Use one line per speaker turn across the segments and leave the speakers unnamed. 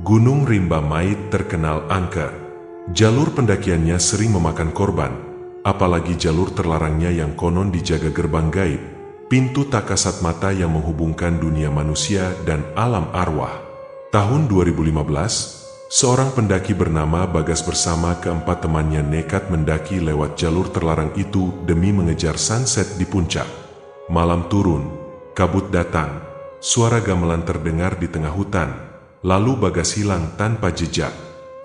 Gunung Rimba Mait terkenal angker. Jalur pendakiannya sering memakan korban, apalagi jalur terlarangnya yang konon dijaga gerbang gaib, pintu tak kasat mata yang menghubungkan dunia manusia dan alam arwah. Tahun 2015, seorang pendaki bernama Bagas bersama keempat temannya nekat mendaki lewat jalur terlarang itu demi mengejar sunset di puncak. Malam turun, kabut datang, suara gamelan terdengar di tengah hutan, lalu Bagas hilang tanpa jejak.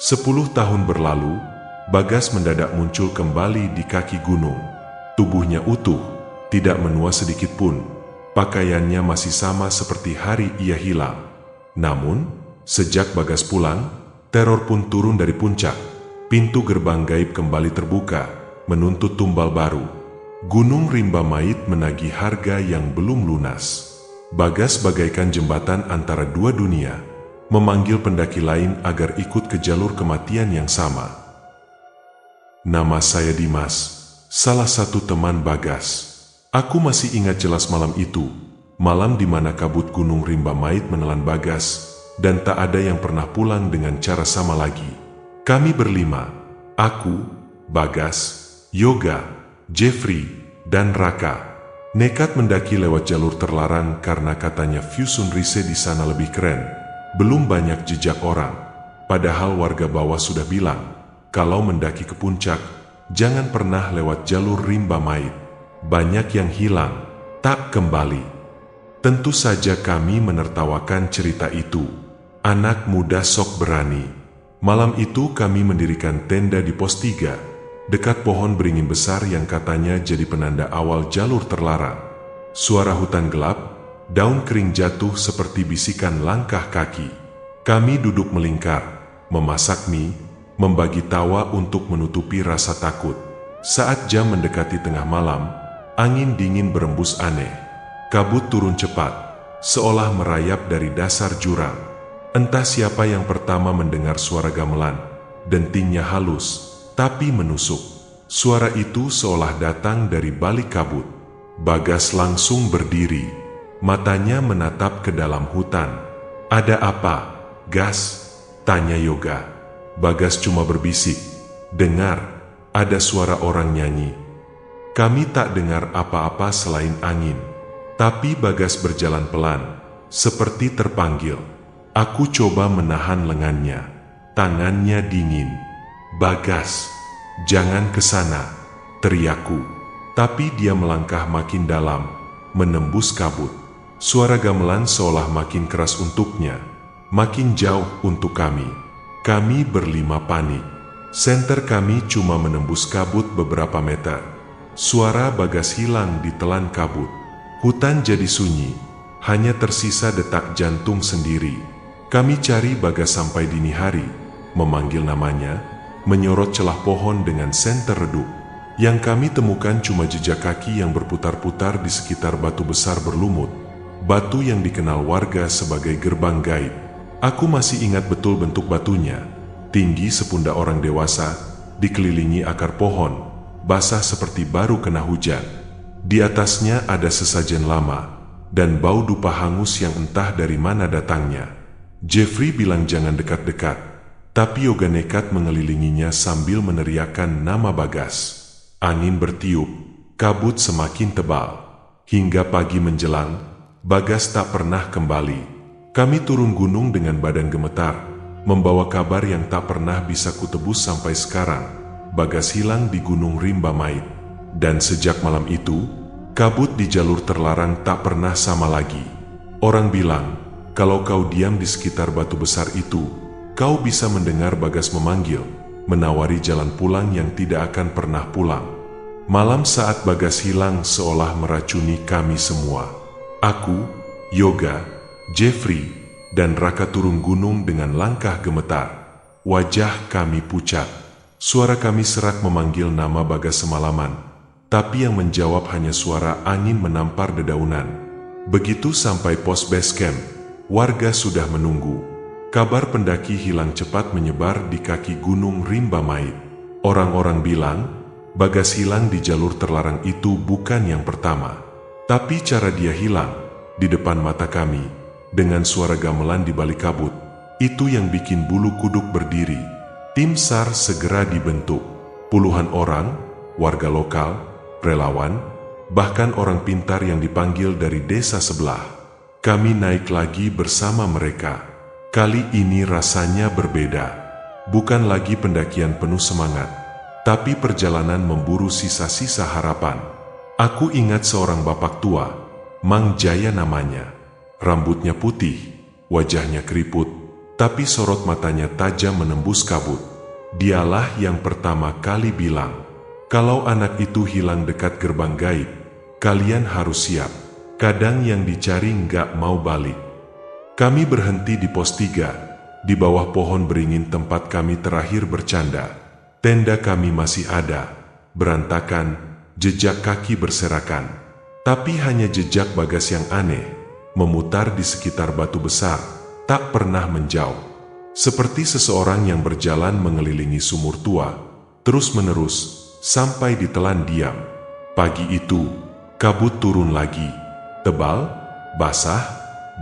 10 tahun berlalu, Bagas mendadak muncul kembali di kaki gunung. Tubuhnya utuh, tidak menua sedikit pun. Pakaiannya masih sama seperti hari ia hilang. Namun, sejak Bagas pulang, teror pun turun dari puncak. Pintu gerbang gaib kembali terbuka, menuntut tumbal baru. Gunung Rimba Mait menagih harga yang belum lunas. Bagas bagaikan jembatan antara dua dunia, memanggil pendaki lain agar ikut ke jalur kematian yang sama. Nama saya Dimas, salah satu teman Bagas. Aku masih ingat jelas malam itu, malam di mana kabut Gunung Rimba Mait menelan Bagas, dan tak ada yang pernah pulang dengan cara sama lagi. Kami berlima, aku, Bagas, Yoga, Jeffrey, dan Raka, nekat mendaki lewat jalur terlarang karena katanya view sunrise di sana lebih keren. Belum banyak jejak orang, padahal warga bawah sudah bilang, kalau mendaki ke puncak, jangan pernah lewat jalur Rimba Mait. Banyak yang hilang, tak kembali. Tentu saja kami menertawakan cerita itu. Anak muda sok berani. Malam itu kami mendirikan tenda di pos 3, dekat pohon beringin besar yang katanya jadi penanda awal jalur terlarang. Suara hutan gelap, daun kering jatuh seperti bisikan langkah kaki. Kami duduk melingkar, memasak mie, membagi tawa untuk menutupi rasa takut. Saat jam mendekati tengah malam, angin dingin berembus aneh. Kabut turun cepat, seolah merayap dari dasar jurang. Entah siapa yang pertama mendengar suara gamelan, dentingnya halus, tapi menusuk. Suara itu seolah datang dari balik kabut. Bagas langsung berdiri. Matanya menatap ke dalam hutan. Ada apa, Gas? Tanya Yoga. Bagas cuma berbisik. Dengar, ada suara orang nyanyi. Kami tak dengar apa-apa selain angin. Tapi Bagas berjalan pelan, seperti terpanggil. Aku coba menahan lengannya. Tangannya dingin. Bagas, jangan ke sana, teriakku. Tapi dia melangkah makin dalam, menembus kabut. Suara gamelan seolah makin keras untuknya, makin jauh untuk kami. Kami berlima panik. Senter kami cuma menembus kabut beberapa meter. Suara Bagas hilang ditelan kabut. Hutan jadi sunyi, hanya tersisa detak jantung sendiri. Kami cari Bagas sampai dini hari, memanggil namanya, menyorot celah pohon dengan senter redup. Yang kami temukan cuma jejak kaki yang berputar-putar di sekitar batu besar berlumut. Batu yang dikenal warga sebagai gerbang gaib. Aku masih ingat betul bentuk batunya. Tinggi sepundak orang dewasa, dikelilingi akar pohon, basah seperti baru kena hujan. Di atasnya ada sesajen lama, dan bau dupa hangus yang entah dari mana datangnya. Jeffrey bilang jangan dekat-dekat, tapi Yoga nekat mengelilinginya sambil meneriakkan nama Bagas. Angin bertiup, kabut semakin tebal. Hingga pagi menjelang, Bagas tak pernah kembali. Kami turun gunung dengan badan gemetar, membawa kabar yang tak pernah bisa kutebus sampai sekarang. Bagas hilang di Gunung Rimba Mait. Dan sejak malam itu, kabut di jalur terlarang tak pernah sama lagi. Orang bilang, kalau kau diam di sekitar batu besar itu, kau bisa mendengar Bagas memanggil, menawari jalan pulang yang tidak akan pernah pulang. Malam saat Bagas hilang seolah meracuni kami semua. Aku, Yoga, Jeffrey, dan Raka turun gunung dengan langkah gemetar. Wajah kami pucat. Suara kami serak memanggil nama Bagas semalaman, tapi yang menjawab hanya suara angin menampar dedaunan. Begitu sampai pos base camp, warga sudah menunggu. Kabar pendaki hilang cepat menyebar di kaki Gunung Rimba Mait. Orang-orang bilang, Bagas hilang di jalur terlarang itu bukan yang pertama. Tapi cara dia hilang, di depan mata kami, dengan suara gamelan di balik kabut, Itu yang bikin bulu kuduk berdiri. Tim SAR segera dibentuk. Puluhan orang, warga lokal, relawan, bahkan orang pintar yang dipanggil dari desa sebelah. Kami naik lagi bersama mereka. Kali ini rasanya berbeda. Bukan lagi pendakian penuh semangat, tapi perjalanan memburu sisa-sisa harapan. Aku ingat seorang bapak tua, Mang Jaya namanya. Rambutnya putih, wajahnya keriput, tapi sorot matanya tajam menembus kabut. Dialah yang pertama kali bilang, kalau anak itu hilang dekat gerbang gaib, kalian harus siap. Kadang yang dicari nggak mau balik. Kami berhenti di pos 3, di bawah pohon beringin tempat kami terakhir bercanda. Tenda kami masih ada, berantakan, jejak kaki berserakan. Tapi hanya jejak Bagas yang aneh, memutar di sekitar batu besar, tak pernah menjauh. Seperti seseorang yang berjalan mengelilingi sumur tua, terus-menerus, sampai ditelan diam. Pagi itu, kabut turun lagi, tebal, basah,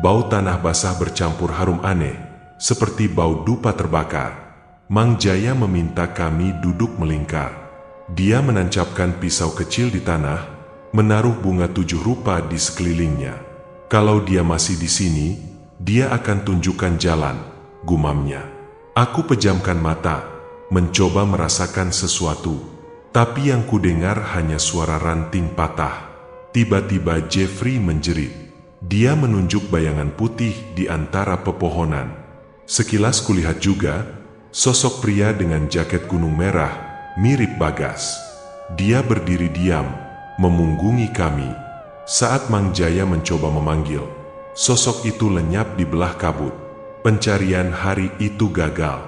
bau tanah basah bercampur harum aneh, seperti bau dupa terbakar. Mang Jaya meminta kami duduk melingkar. Dia menancapkan pisau kecil di tanah, menaruh bunga 7 rupa di sekelilingnya. Kalau dia masih di sini, dia akan tunjukkan jalan, gumamnya. Aku pejamkan mata, mencoba merasakan sesuatu, tapi yang kudengar hanya suara ranting patah. Tiba-tiba Jeffrey menjerit. Dia menunjuk bayangan putih di antara pepohonan. Sekilas kulihat juga, sosok pria dengan jaket gunung merah, mirip Bagas. Dia berdiri diam, memunggungi kami. Saat Mang Jaya mencoba memanggil, sosok itu lenyap di belah kabut. Pencarian hari itu gagal.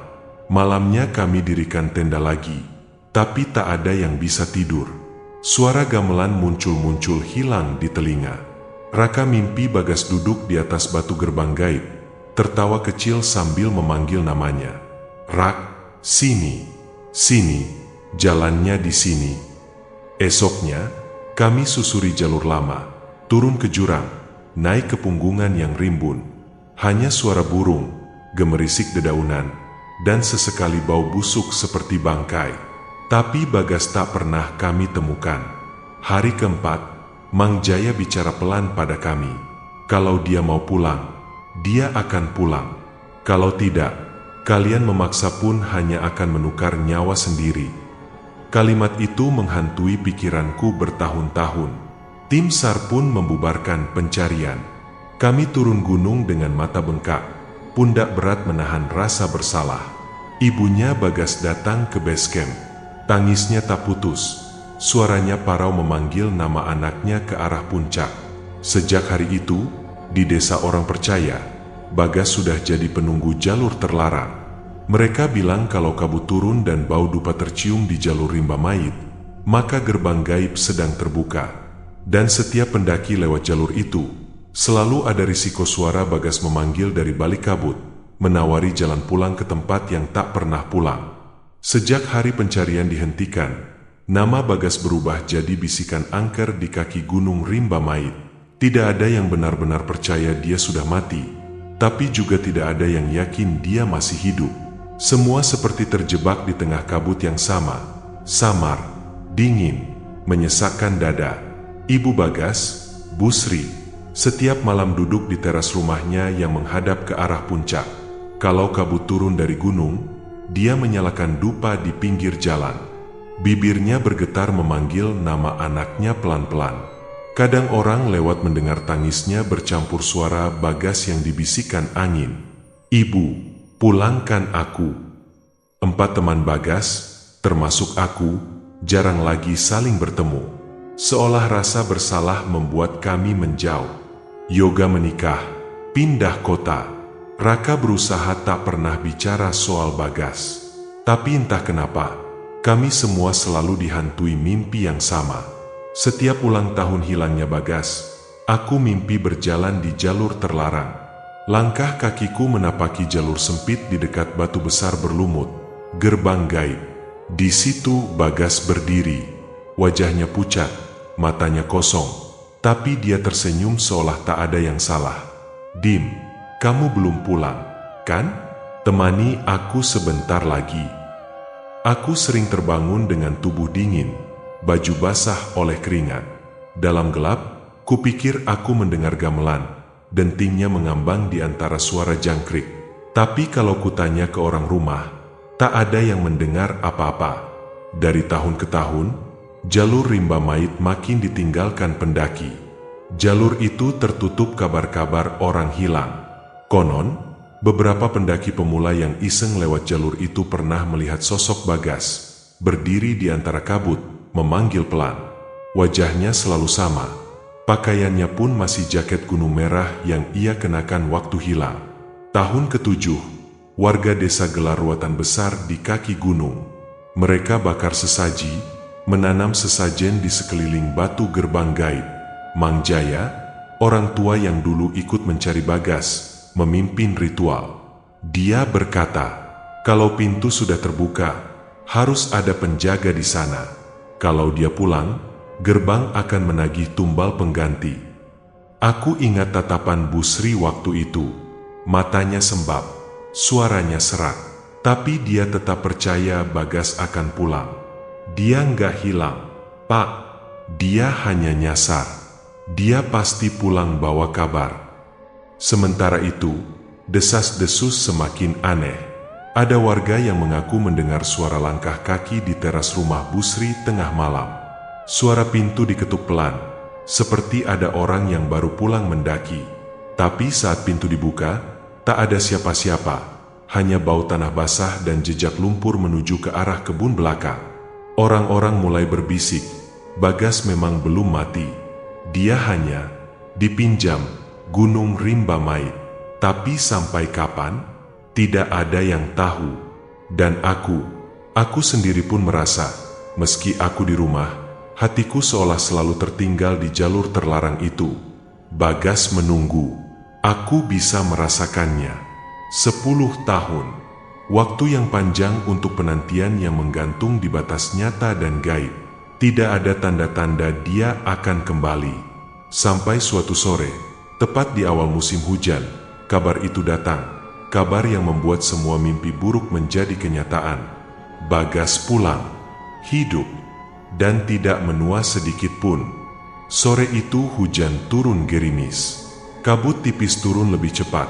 Malamnya kami dirikan tenda lagi, tapi tak ada yang bisa tidur. Suara gamelan muncul-muncul hilang di telinga. Raka mimpi Bagas duduk di atas batu gerbang gaib, tertawa kecil sambil memanggil namanya. Rak, sini, sini, jalannya di sini. Esoknya, kami susuri jalur lama, turun ke jurang, naik ke punggungan yang rimbun. Hanya suara burung, gemerisik dedaunan, dan sesekali bau busuk seperti bangkai. Tapi Bagas tak pernah kami temukan. Hari keempat, Mang Jaya bicara pelan pada kami. Kalau dia mau pulang, dia akan pulang. Kalau tidak, kalian memaksa pun hanya akan menukar nyawa sendiri. Kalimat itu menghantui pikiranku bertahun-tahun. Tim SAR pun membubarkan pencarian. Kami turun gunung dengan mata bengkak, pundak berat menahan rasa bersalah. Ibunya Bagas datang ke base camp. Tangisnya tak putus. Suaranya parau memanggil nama anaknya ke arah puncak. Sejak hari itu, di desa orang percaya, Bagas sudah jadi penunggu jalur terlarang. Mereka bilang kalau kabut turun dan bau dupa tercium di jalur rimba mayit, maka gerbang gaib sedang terbuka. Dan setiap pendaki lewat jalur itu, selalu ada risiko suara Bagas memanggil dari balik kabut, menawari jalan pulang ke tempat yang tak pernah pulang. Sejak hari pencarian dihentikan, nama Bagas berubah jadi bisikan angker di kaki gunung rimba mayit. Tidak ada yang benar-benar percaya dia sudah mati, tapi juga tidak ada yang yakin dia masih hidup. Semua seperti terjebak di tengah kabut yang sama, samar, dingin, menyesakkan dada. Ibu Bagas, Bu Sri, setiap malam duduk di teras rumahnya yang menghadap ke arah puncak. Kalau kabut turun dari gunung, dia menyalakan dupa di pinggir jalan. Bibirnya bergetar memanggil nama anaknya pelan-pelan. Kadang orang lewat mendengar tangisnya bercampur suara Bagas yang dibisikkan angin. Ibu, pulangkan aku. 4 teman Bagas, termasuk aku, jarang lagi saling bertemu. Seolah rasa bersalah membuat kami menjauh. Yoga menikah, pindah kota. Raka berusaha tak pernah bicara soal Bagas. Tapi entah kenapa, kami semua selalu dihantui mimpi yang sama. Setiap ulang tahun hilangnya Bagas, aku mimpi berjalan di jalur terlarang. Langkah kakiku menapaki jalur sempit di dekat batu besar berlumut, gerbang gaib. Di situ Bagas berdiri, wajahnya pucat, matanya kosong, tapi dia tersenyum seolah tak ada yang salah. Dim, kamu belum pulang, kan? temani aku sebentar lagi. Aku sering terbangun dengan tubuh dingin, baju basah oleh keringat. Dalam gelap, kupikir aku mendengar gamelan, dentingnya mengambang di antara suara jangkrik. Tapi kalau kutanya ke orang rumah, tak ada yang mendengar apa-apa. Dari tahun ke tahun, jalur rimba mait makin ditinggalkan pendaki. Jalur itu tertutup kabar-kabar orang hilang. Konon, beberapa pendaki pemula yang iseng lewat jalur itu pernah melihat sosok Bagas, berdiri di antara kabut, memanggil pelan. Wajahnya selalu sama, pakaiannya pun masih jaket gunung merah yang ia kenakan waktu hilang. Tahun ke-7, warga desa gelar ruatan besar di kaki gunung. Mereka bakar sesaji, menanam sesajen di sekeliling batu gerbang gaib. Mang Jaya, orang tua yang dulu ikut mencari Bagas, memimpin ritual. Dia berkata, kalau pintu sudah terbuka, harus ada penjaga di sana. Kalau dia pulang, gerbang akan menagih tumbal pengganti. Aku ingat tatapan Busri waktu itu. Matanya sembab, suaranya serak. Tapi dia tetap percaya Bagas akan pulang. Dia nggak hilang, Pak. Dia hanya nyasar. Dia pasti pulang bawa kabar. Sementara itu, desas-desus semakin aneh. Ada warga yang mengaku mendengar suara langkah kaki di teras rumah Busri tengah malam. Suara pintu diketuk pelan, seperti ada orang yang baru pulang mendaki. Tapi saat pintu dibuka, tak ada siapa-siapa, hanya bau tanah basah dan jejak lumpur menuju ke arah kebun belakang. Orang-orang mulai berbisik, Bagas memang belum mati. Dia hanya dipinjam gunung rimba mait. Tapi sampai kapan? Tidak ada yang tahu. Dan aku sendiri pun merasa, meski aku di rumah, hatiku seolah selalu tertinggal di jalur terlarang itu. Bagas menunggu. Aku bisa merasakannya. 10 tahun. Waktu yang panjang untuk penantian yang menggantung di batas nyata dan gaib. Tidak ada tanda-tanda dia akan kembali. Sampai suatu sore, tepat di awal musim hujan, kabar itu datang. Kabar yang membuat semua mimpi buruk menjadi kenyataan. Bagas pulang, hidup, dan tidak menua sedikit pun. Sore itu hujan turun gerimis. Kabut tipis turun lebih cepat,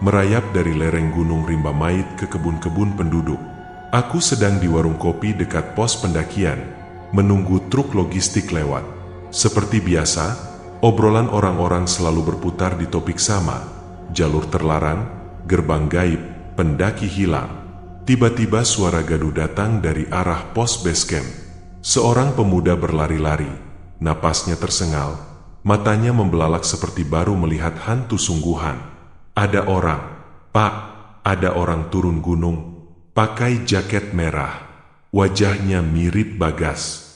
merayap dari lereng gunung rimba mait ke kebun-kebun penduduk. Aku sedang di warung kopi dekat pos pendakian, menunggu truk logistik lewat. Seperti biasa, obrolan orang-orang selalu berputar di topik sama. Jalur terlarang, gerbang gaib, pendaki hilang. Tiba-tiba suara gaduh datang dari arah pos base camp. Seorang pemuda berlari-lari, napasnya tersengal, matanya membelalak seperti baru melihat hantu sungguhan. Ada orang, Pak, ada orang turun gunung, pakai jaket merah. Wajahnya mirip Bagas.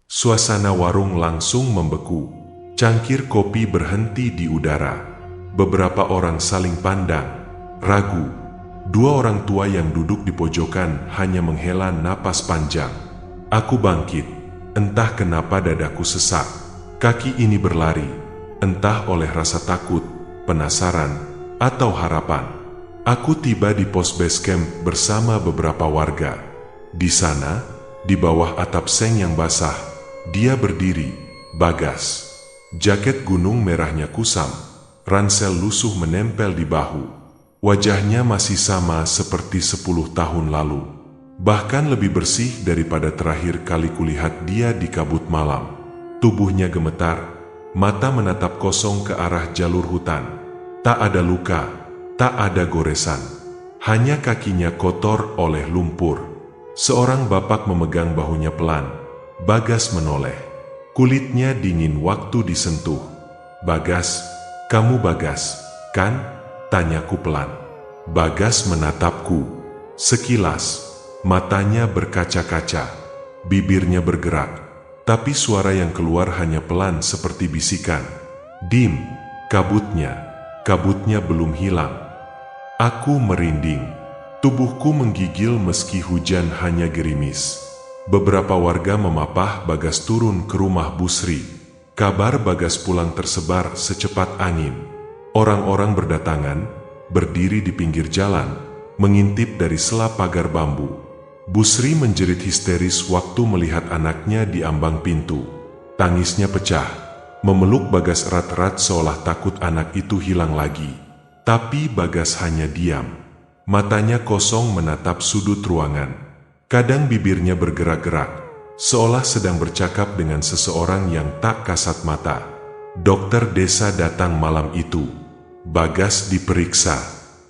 Suasana warung langsung membeku. Cangkir kopi berhenti di udara. Beberapa orang saling pandang, ragu. 2 orang tua yang duduk di pojokan hanya menghela napas panjang. Aku bangkit. Entah kenapa dadaku sesak. Kaki ini berlari. Entah oleh rasa takut, penasaran, atau harapan. Aku tiba di pos base camp bersama beberapa warga. Di sana, di bawah atap seng yang basah, dia berdiri, Bagas. Jaket gunung merahnya kusam, ransel lusuh menempel di bahu. Wajahnya masih sama seperti 10 tahun lalu. Bahkan lebih bersih daripada terakhir kali kulihat dia di kabut malam. Tubuhnya gemetar, mata menatap kosong ke arah jalur hutan. Tak ada luka, tak ada goresan. Hanya kakinya kotor oleh lumpur. Seorang bapak memegang bahunya pelan. Bagas menoleh. Kulitnya dingin waktu disentuh. Bagas, kamu Bagas, kan? Tanyaku pelan. Bagas menatapku. Sekilas, matanya berkaca-kaca. Bibirnya bergerak. Tapi suara yang keluar hanya pelan seperti bisikan. Dim, kabutnya belum hilang. Aku merinding. Tubuhku menggigil meski hujan hanya gerimis. Beberapa warga memapah Bagas turun ke rumah Busri. Kabar Bagas pulang tersebar secepat angin. Orang-orang berdatangan, berdiri di pinggir jalan, mengintip dari sela pagar bambu. Busri menjerit histeris waktu melihat anaknya di ambang pintu. Tangisnya pecah, memeluk Bagas erat-erat seolah takut anak itu hilang lagi. Tapi Bagas hanya diam. Matanya kosong menatap sudut ruangan. Kadang bibirnya bergerak-gerak, seolah sedang bercakap dengan seseorang yang tak kasat mata. Dokter desa datang malam itu. Bagas diperiksa.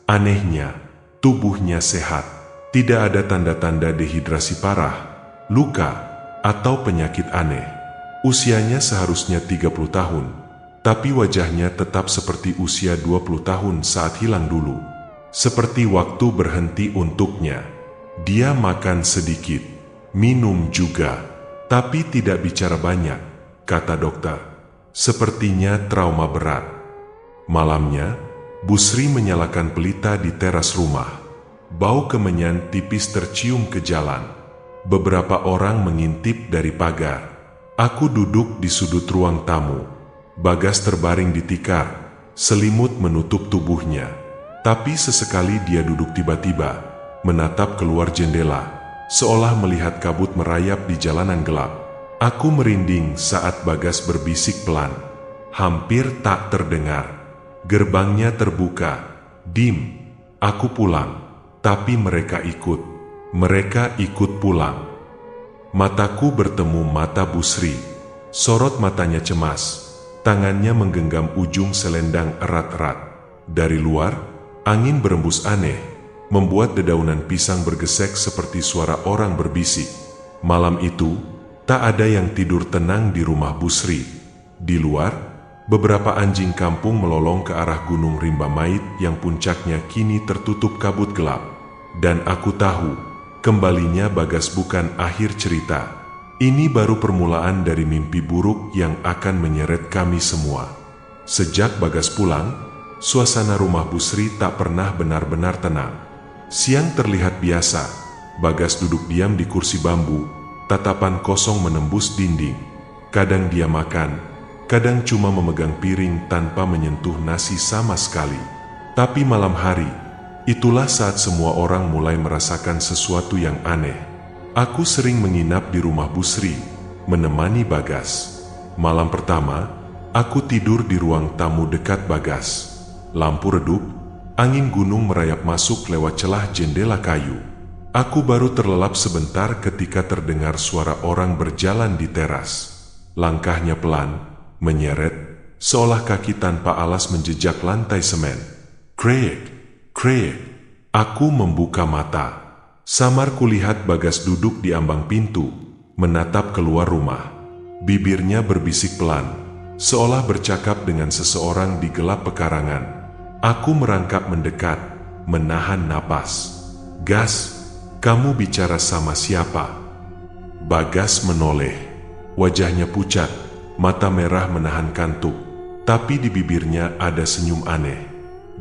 Anehnya, tubuhnya sehat. Tidak ada tanda-tanda dehidrasi parah, luka, atau penyakit aneh. Usianya seharusnya 30 tahun, tapi wajahnya tetap seperti usia 20 tahun saat hilang dulu. Seperti waktu berhenti untuknya. Dia makan sedikit, minum juga, tapi tidak bicara banyak, kata dokter. Sepertinya trauma berat. Malamnya, Busri menyalakan pelita di teras rumah. Bau kemenyan tipis tercium ke jalan. Beberapa orang mengintip dari pagar. Aku duduk di sudut ruang tamu. Bagas terbaring di tikar, selimut menutup tubuhnya. Tapi sesekali dia duduk tiba-tiba, menatap keluar jendela, seolah melihat kabut merayap di jalanan gelap. Aku merinding saat Bagas berbisik pelan. Hampir tak terdengar. Gerbangnya terbuka. Dim, aku pulang. Tapi mereka ikut. Mereka ikut pulang. Mataku bertemu mata Busri. Sorot matanya cemas. Tangannya menggenggam ujung selendang erat-erat. Dari luar, angin berembus aneh, membuat dedaunan pisang bergesek seperti suara orang berbisik. Malam itu, tak ada yang tidur tenang di rumah Busri. Di luar, beberapa anjing kampung melolong ke arah Gunung Rimba Mait yang puncaknya kini tertutup kabut gelap. Dan aku tahu, kembalinya Bagas bukan akhir cerita. Ini baru permulaan dari mimpi buruk yang akan menyeret kami semua. Sejak Bagas pulang, suasana rumah Busri tak pernah benar-benar tenang. Siang terlihat biasa, Bagas duduk diam di kursi bambu, tatapan kosong menembus dinding. Kadang dia makan, kadang cuma memegang piring tanpa menyentuh nasi sama sekali. Tapi malam hari, itulah saat semua orang mulai merasakan sesuatu yang aneh. Aku sering menginap di rumah Busri, menemani Bagas. Malam pertama, aku tidur di ruang tamu dekat Bagas. Lampu redup, angin gunung merayap masuk lewat celah jendela kayu. Aku baru terlelap sebentar ketika terdengar suara orang berjalan di teras. Langkahnya pelan, menyeret, seolah kaki tanpa alas menjejak lantai semen. Krek, krek. Aku membuka mata. Samar kulihat Bagas duduk di ambang pintu, menatap keluar rumah. Bibirnya berbisik pelan, seolah bercakap dengan seseorang di gelap pekarangan. Aku merangkak mendekat, menahan napas. Gas, kamu bicara sama siapa? Bagas menoleh. Wajahnya pucat, mata merah menahan kantuk, tapi di bibirnya ada senyum aneh.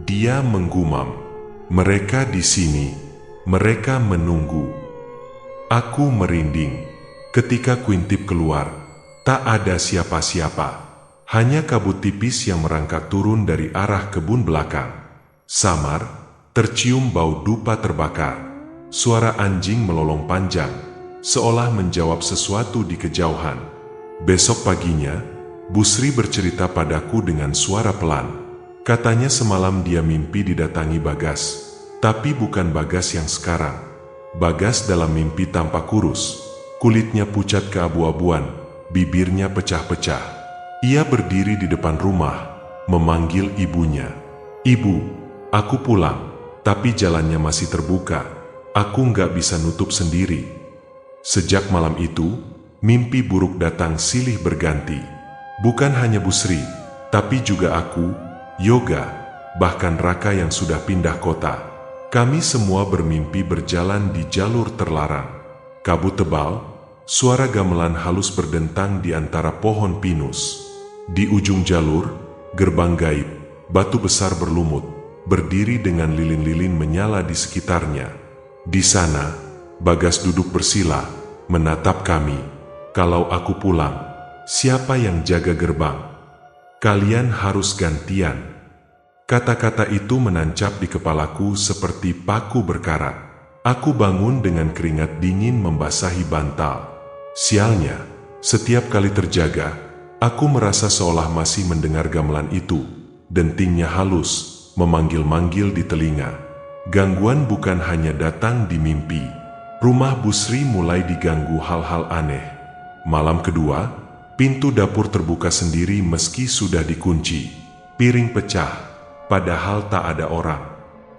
Dia menggumam, mereka di sini, mereka menunggu. Aku merinding. Ketika kuintip keluar, tak ada siapa-siapa. Hanya kabut tipis yang merangkak turun dari arah kebun belakang. Samar, tercium bau dupa terbakar. Suara anjing melolong panjang, seolah menjawab sesuatu di kejauhan. Besok paginya, Busri bercerita padaku dengan suara pelan. Katanya semalam dia mimpi didatangi Bagas, tapi bukan Bagas yang sekarang. Bagas dalam mimpi tampak kurus, kulitnya pucat keabu-abuan, bibirnya pecah-pecah. Ia berdiri di depan rumah, memanggil ibunya. Ibu, aku pulang, tapi jalannya masih terbuka. Aku nggak bisa nutup sendiri. Sejak malam itu, mimpi buruk datang silih berganti. Bukan hanya Busri, tapi juga aku, Yoga, bahkan Raka yang sudah pindah kota. Kami semua bermimpi berjalan di jalur terlarang. Kabut tebal, suara gamelan halus berdentang di antara pohon pinus. Di ujung jalur, gerbang gaib, batu besar berlumut, berdiri dengan lilin-lilin menyala di sekitarnya. Di sana, Bagas duduk bersila, menatap kami. Kalau aku pulang, siapa yang jaga gerbang? Kalian harus gantian. Kata-kata itu menancap di kepalaku seperti paku berkarat. Aku bangun dengan keringat dingin membasahi bantal. Sialnya, setiap kali terjaga, aku merasa seolah masih mendengar gamelan itu. Dentingnya halus, memanggil-manggil di telinga. Gangguan bukan hanya datang di mimpi. Rumah Busri mulai diganggu hal-hal aneh. Malam kedua, pintu dapur terbuka sendiri meski sudah dikunci. Piring pecah, padahal tak ada orang.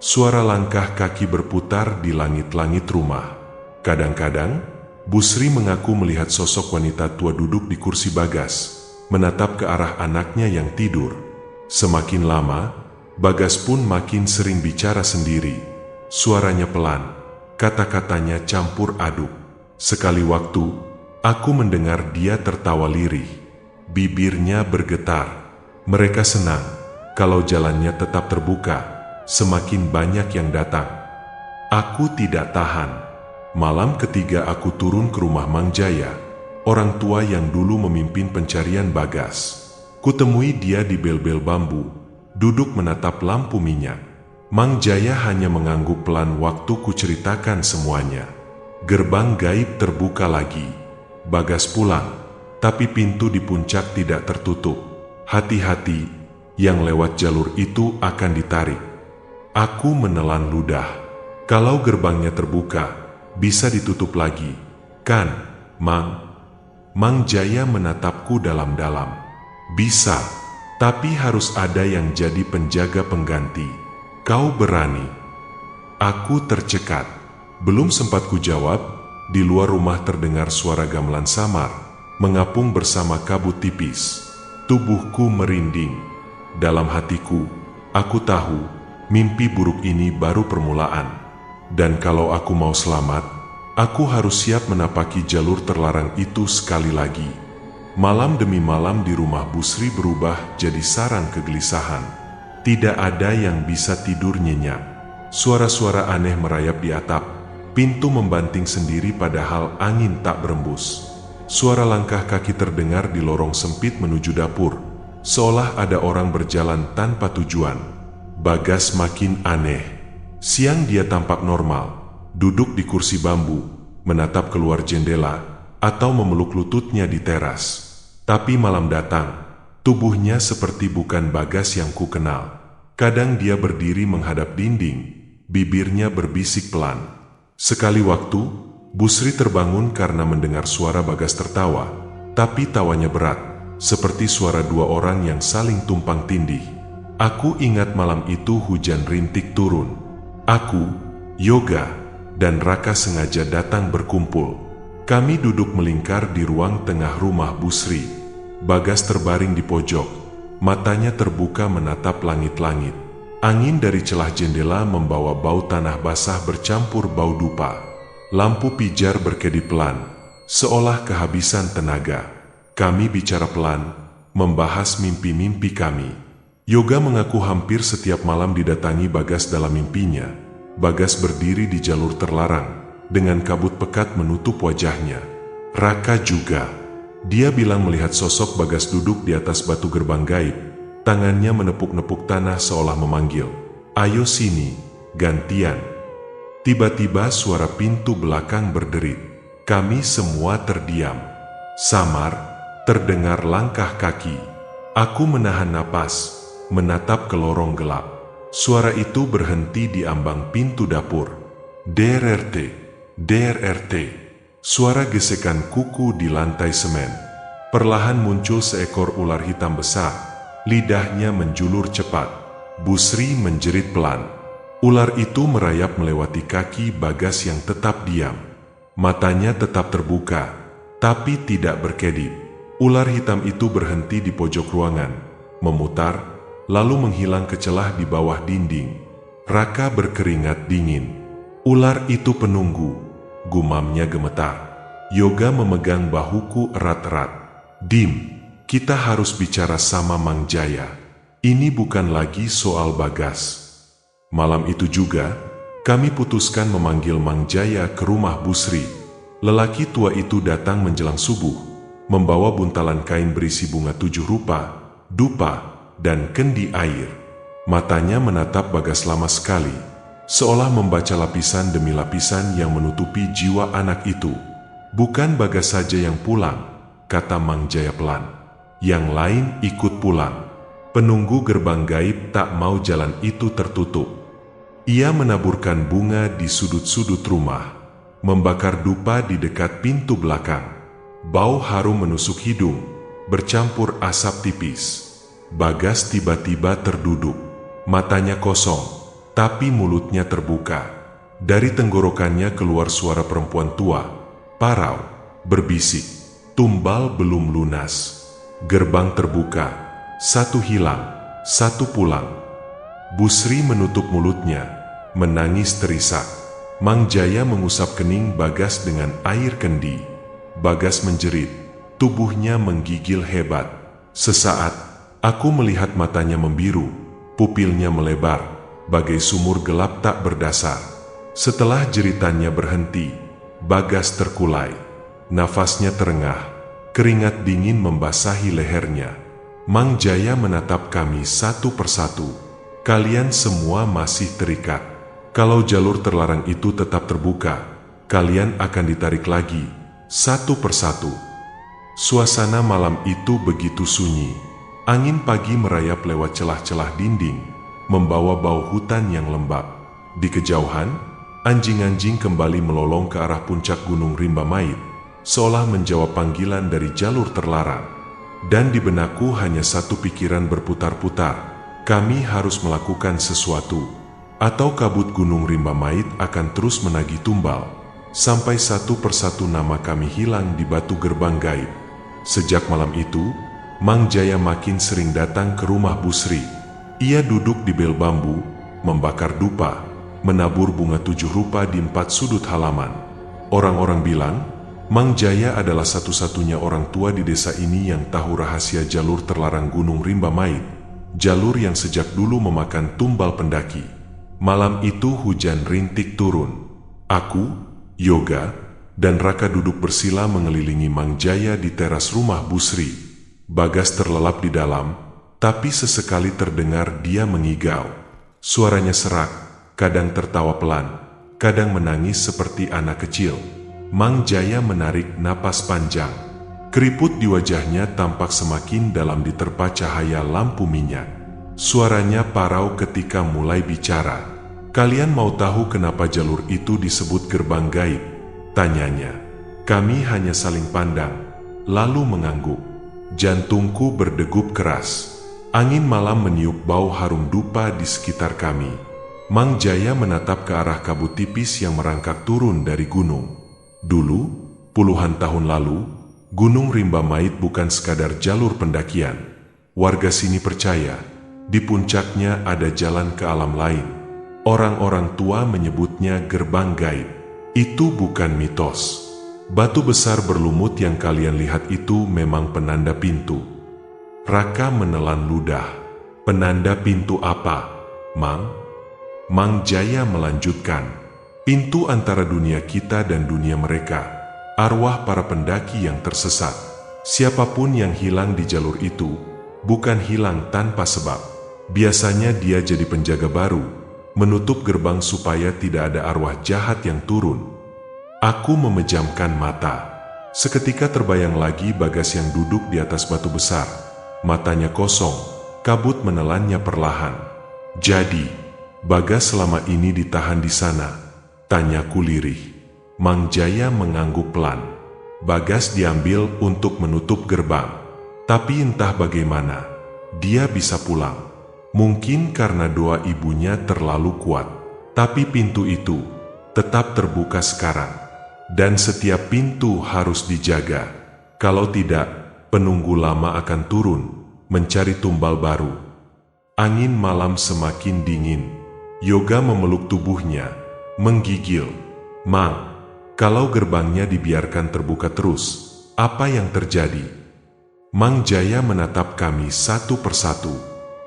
Suara langkah kaki berputar di langit-langit rumah. Kadang-kadang, Busri mengaku melihat sosok wanita tua duduk di kursi Bagas, menatap ke arah anaknya yang tidur. Semakin lama, Bagas pun makin sering bicara sendiri. Suaranya pelan, kata-katanya campur aduk. Sekali waktu, aku mendengar dia tertawa lirih. Bibirnya bergetar. Mereka senang kalau jalannya tetap terbuka. Semakin banyak yang datang. Aku tidak tahan. Malam ketiga aku turun ke rumah Mang Jaya, orang tua yang dulu memimpin pencarian Bagas. Kutemui dia di bel-bel bambu, duduk menatap lampu minyak. Mang Jaya hanya mengangguk pelan waktu kuceritakan semuanya. Gerbang gaib terbuka lagi. Bagas pulang, tapi pintu di puncak tidak tertutup. Hati-hati, yang lewat jalur itu akan ditarik. Aku menelan ludah. Kalau gerbangnya terbuka, bisa ditutup lagi, kan, Mang? Mang Jaya menatapku dalam-dalam. Bisa, tapi harus ada yang jadi penjaga pengganti. Kau berani? Aku tercekat. Belum sempat ku jawab, di luar rumah terdengar suara gamelan samar, mengapung bersama kabut tipis. Tubuhku merinding. Dalam hatiku, aku tahu, mimpi buruk ini baru permulaan. Dan kalau aku mau selamat, aku harus siap menapaki jalur terlarang itu sekali lagi. Malam demi malam di rumah Busri berubah jadi sarang kegelisahan. Tidak ada yang bisa tidur nyenyak. Suara-suara aneh merayap di atap. Pintu membanting sendiri padahal angin tak berembus. Suara langkah kaki terdengar di lorong sempit menuju dapur, seolah ada orang berjalan tanpa tujuan. Bagas makin aneh. Siang dia tampak normal, duduk di kursi bambu, menatap keluar jendela, atau memeluk lututnya di teras. Tapi malam datang, tubuhnya seperti bukan Bagas yang ku kenal. Kadang dia berdiri menghadap dinding, bibirnya berbisik pelan. Sekali waktu, Busri terbangun karena mendengar suara Bagas tertawa, tapi tawanya berat, seperti suara dua orang yang saling tumpang tindih. Aku ingat malam itu hujan rintik turun. Aku, Yoga, dan Raka sengaja datang berkumpul. Kami duduk melingkar di ruang tengah rumah Busri. Bagas terbaring di pojok, matanya terbuka menatap langit-langit. Angin dari celah jendela membawa bau tanah basah bercampur bau dupa. Lampu pijar berkedip pelan, seolah kehabisan tenaga. Kami bicara pelan, membahas mimpi-mimpi kami. Yoga mengaku hampir setiap malam didatangi Bagas dalam mimpinya. Bagas berdiri di jalur terlarang, dengan kabut pekat menutup wajahnya. Raka juga. Dia bilang melihat sosok Bagas duduk di atas batu gerbang gaib. Tangannya menepuk-nepuk tanah seolah memanggil, "Ayo sini, gantian." Tiba-tiba suara pintu belakang berderit. Kami semua terdiam. Samar, terdengar langkah kaki. Aku menahan napas, menatap ke lorong gelap. Suara itu berhenti di ambang pintu dapur. DRRT, DRRT. Suara gesekan kuku di lantai semen. Perlahan muncul seekor ular hitam besar. Lidahnya menjulur cepat. Busri menjerit pelan. Ular itu merayap melewati kaki Bagas yang tetap diam. Matanya tetap terbuka, tapi tidak berkedip. Ular hitam itu berhenti di pojok ruangan, memutar, lalu menghilang ke celah di bawah dinding. Raka berkeringat dingin. Ular itu penunggu, gumamnya gemetar. Yoga memegang bahuku erat-erat. Dim, kita harus bicara sama Mang Jaya. Ini bukan lagi soal Bagas. Malam itu juga, kami putuskan memanggil Mang Jaya ke rumah Busri. Lelaki tua itu datang menjelang subuh, membawa buntalan kain berisi bunga 7 rupa, dupa, dan kendi air. Matanya menatap Bagas lama sekali, seolah membaca lapisan demi lapisan yang menutupi jiwa anak itu. "Bukan Bagas saja yang pulang," kata Mang Jaya pelan. "Yang lain ikut pulang." Penunggu gerbang gaib tak mau jalan itu tertutup. Ia menaburkan bunga di sudut-sudut rumah, membakar dupa di dekat pintu belakang. Bau harum menusuk hidung, bercampur asap tipis. Bagas tiba-tiba terduduk. Matanya kosong, tapi mulutnya terbuka. Dari tenggorokannya keluar suara perempuan tua, parau, berbisik, "Tumbal belum lunas." Gerbang terbuka, satu hilang, satu pulang. Busri menutup mulutnya, menangis terisak. Mang Jaya mengusap kening Bagas dengan air kendi. Bagas menjerit, tubuhnya menggigil hebat. Sesaat, aku melihat matanya membiru, pupilnya melebar, bagai sumur gelap tak berdasar. Setelah jeritannya berhenti, Bagas terkulai. Nafasnya terengah, keringat dingin membasahi lehernya. Mang Jaya menatap kami satu persatu. "Kalian semua masih terikat. Kalau jalur terlarang itu tetap terbuka, kalian akan ditarik lagi, satu persatu." Suasana malam itu begitu sunyi. Angin pagi merayap lewat celah-celah dinding, membawa bau hutan yang lembab. Di kejauhan, anjing-anjing kembali melolong ke arah puncak Gunung Rimba Mait, seolah menjawab panggilan dari jalur terlarang. Dan di benakku hanya satu pikiran berputar-putar, kami harus melakukan sesuatu, atau kabut Gunung Rimba Mait akan terus menagih tumbal, sampai satu persatu nama kami hilang di batu gerbang gaib. Sejak malam itu, Mang Jaya makin sering datang ke rumah Busri. Ia duduk di bel bambu, membakar dupa, menabur bunga 7 rupa di 4 sudut halaman. Orang-orang bilang, Mang Jaya adalah satu-satunya orang tua di desa ini yang tahu rahasia jalur terlarang Gunung Rimba Mait, jalur yang sejak dulu memakan tumbal pendaki. Malam itu hujan rintik turun. Aku, Yoga, dan Raka duduk bersila mengelilingi Mang Jaya di teras rumah Busri. Bagas terlelap di dalam, tapi sesekali terdengar dia mengigau. Suaranya serak, kadang tertawa pelan, kadang menangis seperti anak kecil. Mang Jaya menarik napas panjang. Keriput di wajahnya tampak semakin dalam diterpa cahaya lampu minyak. Suaranya parau ketika mulai bicara. "Kalian mau tahu kenapa jalur itu disebut gerbang gaib?" tanyanya. Kami hanya saling pandang, lalu mengangguk. Jantungku berdegup keras. Angin malam meniup bau harum dupa di sekitar kami. Mang Jaya menatap ke arah kabut tipis yang merangkak turun dari gunung. Dulu, puluhan tahun lalu, Gunung Rimba Mait bukan sekadar jalur pendakian. Warga sini percaya, di puncaknya ada jalan ke alam lain. Orang-orang tua menyebutnya gerbang gaib. Itu bukan mitos. Batu besar berlumut yang kalian lihat itu memang penanda pintu. Raka menelan ludah. "Penanda pintu apa, Mang?" Mang Jaya melanjutkan, "Pintu antara dunia kita dan dunia mereka, arwah para pendaki yang tersesat. Siapapun yang hilang di jalur itu, bukan hilang tanpa sebab. Biasanya dia jadi penjaga baru, menutup gerbang supaya tidak ada arwah jahat yang turun." Aku memejamkan mata. Seketika terbayang lagi Bagas yang duduk di atas batu besar. Matanya kosong, kabut menelannya perlahan. "Jadi, Bagas selama ini ditahan di sana?" tanyaku lirih. Mang Jaya mengangguk pelan. "Bagas diambil untuk menutup gerbang. Tapi entah bagaimana, dia bisa pulang. Mungkin karena doa ibunya terlalu kuat. Tapi pintu itu tetap terbuka sekarang. Dan setiap pintu harus dijaga. Kalau tidak, penunggu lama akan turun, mencari tumbal baru." Angin malam semakin dingin. Yoga memeluk tubuhnya, menggigil. "Mang, kalau gerbangnya dibiarkan terbuka terus, apa yang terjadi?" Mang Jaya menatap kami satu persatu.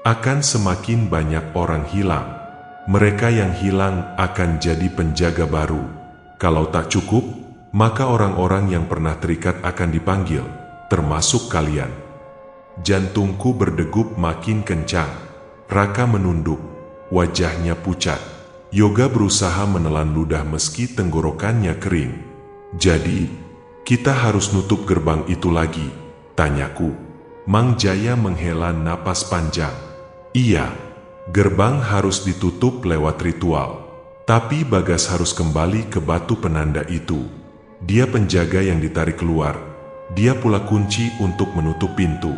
"Akan semakin banyak orang hilang. Mereka yang hilang akan jadi penjaga baru. Kalau tak cukup, maka orang-orang yang pernah terikat akan dipanggil, termasuk kalian." Jantungku berdegup makin kencang. Raka menunduk, wajahnya pucat. Yoga berusaha menelan ludah meski tenggorokannya kering. Jadi, kita harus nutup gerbang itu lagi, tanyaku. Mang Jaya menghela napas panjang. Iya, gerbang harus ditutup lewat ritual. Tapi Bagas harus kembali ke batu penanda itu. Dia penjaga yang ditarik keluar. Dia pula kunci untuk menutup pintu.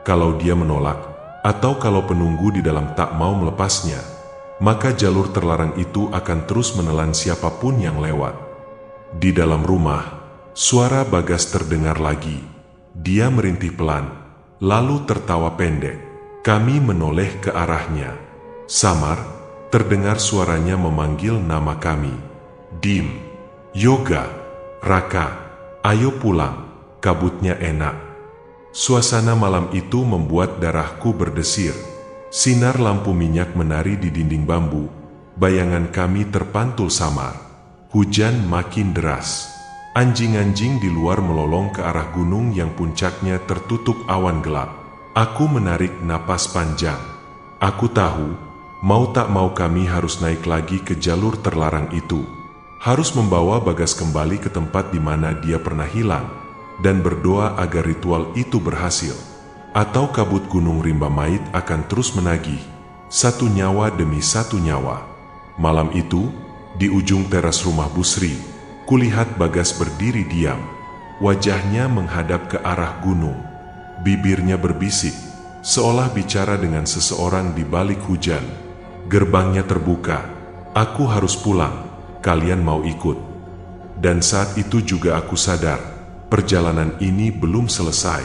Kalau dia menolak, atau kalau penunggu di dalam tak mau melepasnya, maka jalur terlarang itu akan terus menelan siapapun yang lewat. Di dalam rumah, suara Bagas terdengar lagi. Dia merintih pelan, lalu tertawa pendek. Kami menoleh ke arahnya. Samar, terdengar suaranya memanggil nama kami. Dim, Yoga, Raka, ayo pulang, kabutnya enak. Suasana malam itu membuat darahku berdesir. Sinar lampu minyak menari di dinding bambu. Bayangan kami terpantul samar. Hujan makin deras. Anjing-anjing di luar melolong ke arah gunung yang puncaknya tertutup awan gelap. Aku menarik napas panjang. Aku tahu, mau tak mau kami harus naik lagi ke jalur terlarang itu. Harus membawa Bagas kembali ke tempat di mana dia pernah hilang, dan berdoa agar ritual itu berhasil. Atau kabut gunung rimba mait akan terus menagih, satu nyawa demi satu nyawa. Malam itu, di ujung teras rumah Busri, kulihat Bagas berdiri diam. Wajahnya menghadap ke arah gunung. Bibirnya berbisik, seolah bicara dengan seseorang di balik hujan. Gerbangnya terbuka. Aku harus pulang. Kalian mau ikut? Dan saat itu juga aku sadar, perjalanan ini belum selesai.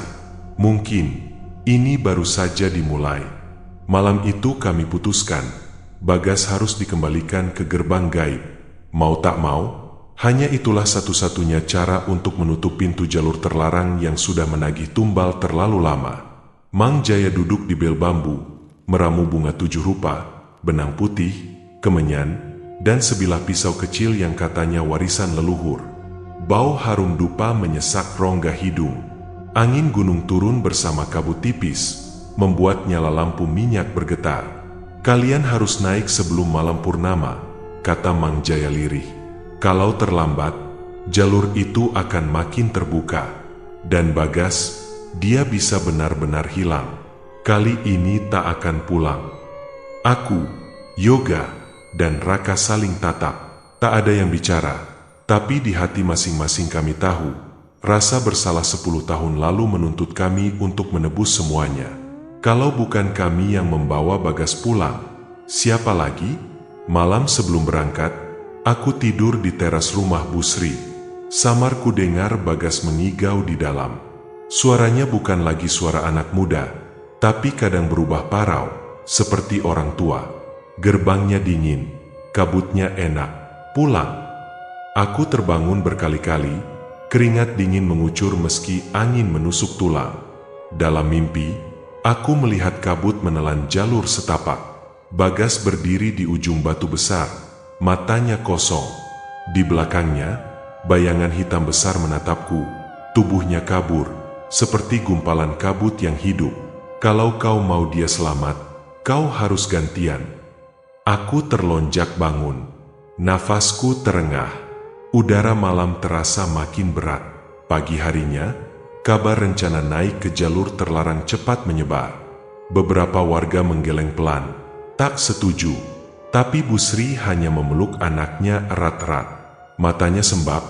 Mungkin ini baru saja dimulai. Malam itu kami putuskan, Bagas harus dikembalikan ke gerbang gaib. Mau tak mau, hanya itulah satu-satunya cara untuk menutup pintu jalur terlarang yang sudah menagih tumbal terlalu lama. Mang Jaya duduk di bel bambu, meramu bunga 7 rupa, benang putih, kemenyan, dan sebilah pisau kecil yang katanya warisan leluhur. Bau harum dupa menyesak rongga hidung. Angin gunung turun bersama kabut tipis, membuat nyala lampu minyak bergetar. Kalian harus naik sebelum malam purnama, kata Mang Jaya lirih. Kalau terlambat, jalur itu akan makin terbuka. Dan Bagas, dia bisa benar-benar hilang. Kali ini tak akan pulang. Aku, Yoga, dan Raka saling tatap. Tak ada yang bicara, tapi di hati masing-masing kami tahu, rasa bersalah 10 tahun lalu menuntut kami untuk menebus semuanya. Kalau bukan kami yang membawa Bagas pulang, siapa lagi? Malam sebelum berangkat, aku tidur di teras rumah Busri. Samar ku dengar Bagas mengigau di dalam. Suaranya bukan lagi suara anak muda, tapi kadang berubah parau, seperti orang tua. Gerbangnya dingin, kabutnya enak. Pulang. Aku terbangun berkali-kali, keringat dingin mengucur meski angin menusuk tulang. Dalam mimpi, aku melihat kabut menelan jalur setapak. Bagas berdiri di ujung batu besar, matanya kosong. Di belakangnya, bayangan hitam besar menatapku, tubuhnya kabur, seperti gumpalan kabut yang hidup. Kalau kau mau dia selamat, kau harus gantian. Aku terlonjak bangun. Nafasku terengah. Udara malam terasa makin berat. Pagi harinya, kabar rencana naik ke jalur terlarang cepat menyebar. Beberapa warga menggeleng pelan, tak setuju. Tapi Busri hanya memeluk anaknya erat-erat. Matanya sembab,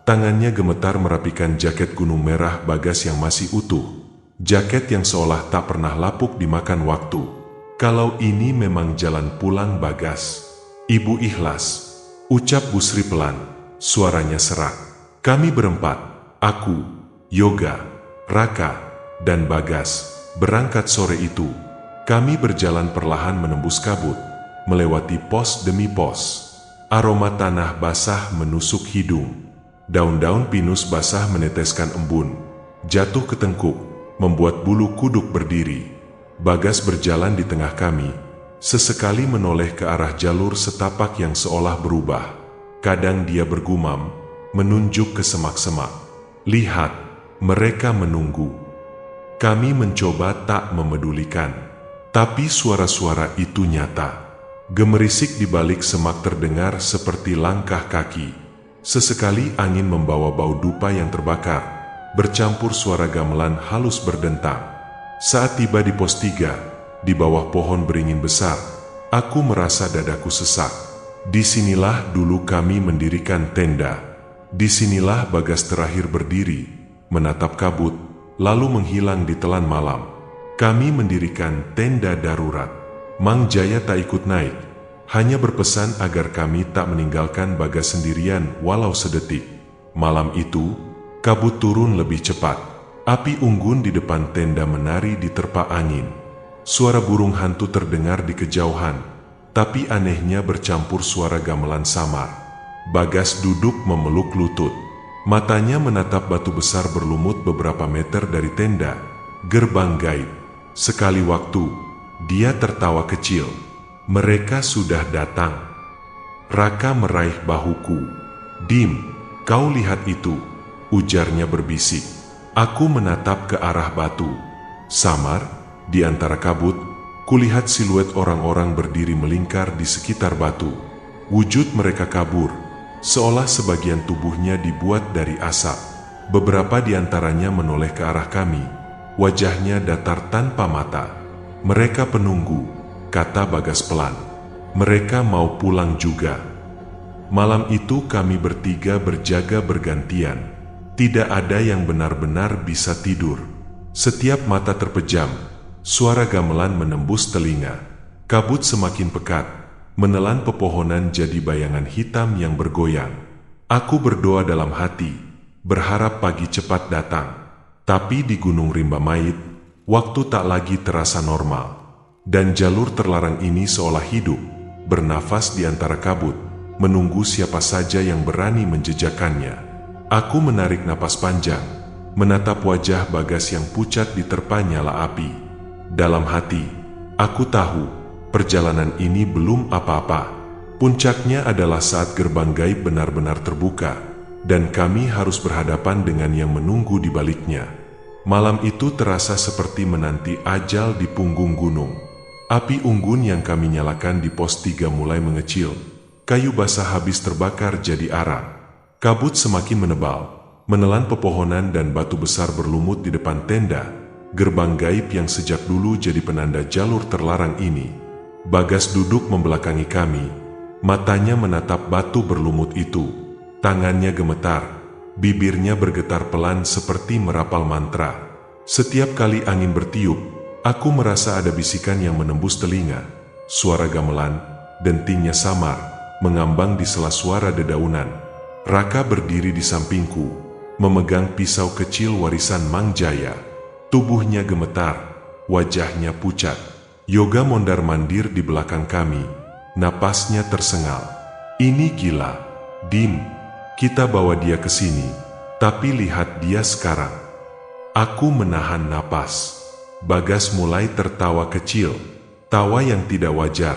tangannya gemetar merapikan jaket gunung merah Bagas yang masih utuh. Jaket yang seolah tak pernah lapuk dimakan waktu. Kalau ini memang jalan pulang Bagas, Ibu ikhlas, ucap Busri pelan, suaranya serak. Kami berempat, aku, Yoga, Raka, dan Bagas, berangkat sore itu. Kami berjalan perlahan menembus kabut, melewati pos demi pos. Aroma tanah basah menusuk hidung. Daun-daun pinus basah meneteskan embun, jatuh ke tengkuk, membuat bulu kuduk berdiri. Bagas berjalan di tengah kami, sesekali menoleh ke arah jalur setapak yang seolah berubah. Kadang dia bergumam, menunjuk ke semak-semak. Lihat, mereka menunggu. Kami mencoba tak memedulikan. Tapi suara-suara itu nyata. Gemerisik di balik semak terdengar seperti langkah kaki. Sesekali angin membawa bau dupa yang terbakar, bercampur suara gamelan halus berdentang. Saat tiba di pos 3, di bawah pohon beringin besar, aku merasa dadaku sesak. Disinilah dulu kami mendirikan tenda. Disinilah Bagas terakhir berdiri, menatap kabut, lalu menghilang di telan malam. Kami mendirikan tenda darurat. Mang Jaya tak ikut naik, hanya berpesan agar kami tak meninggalkan Bagas sendirian walau sedetik. Malam itu, kabut turun lebih cepat. Api unggun di depan tenda menari di terpa angin. Suara burung hantu terdengar di kejauhan, tapi anehnya bercampur suara gamelan samar. Bagas duduk memeluk lutut. Matanya menatap batu besar berlumut beberapa meter dari tenda, gerbang gaib. Sekali waktu, dia tertawa kecil. Mereka sudah datang. Raka meraih bahuku. "Dim, kau lihat itu," ujarnya berbisik. Aku menatap ke arah batu. Samar, di antara kabut, kulihat siluet orang-orang berdiri melingkar di sekitar batu. Wujud mereka kabur, seolah sebagian tubuhnya dibuat dari asap. Beberapa di antaranya menoleh ke arah kami, wajahnya datar tanpa mata. "Mereka penunggu," kata Bagas pelan. "Mereka mau pulang juga." Malam itu kami bertiga berjaga bergantian. Tidak ada yang benar-benar bisa tidur. Setiap mata terpejam, suara gamelan menembus telinga. Kabut semakin pekat, menelan pepohonan jadi bayangan hitam yang bergoyang. Aku berdoa dalam hati, berharap pagi cepat datang. Tapi di Gunung Rimba Mait, waktu tak lagi terasa normal, dan jalur terlarang ini seolah hidup, bernafas di antara kabut, menunggu siapa saja yang berani menjejakannya. Aku menarik napas panjang, menatap wajah Bagas yang pucat diterpa nyala api. Dalam hati, aku tahu, perjalanan ini belum apa-apa. Puncaknya adalah saat gerbang gaib benar-benar terbuka, dan kami harus berhadapan dengan yang menunggu di baliknya. Malam itu terasa seperti menanti ajal di punggung gunung. Api unggun yang kami nyalakan di pos 3 mulai mengecil. Kayu basah habis terbakar jadi arang. Kabut semakin menebal, menelan pepohonan dan batu besar berlumut di depan tenda, gerbang gaib yang sejak dulu jadi penanda jalur terlarang ini. Bagas duduk membelakangi kami, matanya menatap batu berlumut itu. Tangannya gemetar, bibirnya bergetar pelan seperti merapal mantra. Setiap kali angin bertiup, aku merasa ada bisikan yang menembus telinga. Suara gamelan, dentingnya samar, mengambang di sela suara dedaunan. Raka berdiri di sampingku, memegang pisau kecil warisan Mang Jaya. Tubuhnya gemetar, wajahnya pucat. Yoga mondar-mandir di belakang kami, napasnya tersengal. "Ini gila, Dim. Kita bawa dia ke sini, tapi lihat dia sekarang." Aku menahan napas. Bagas mulai tertawa kecil, tawa yang tidak wajar,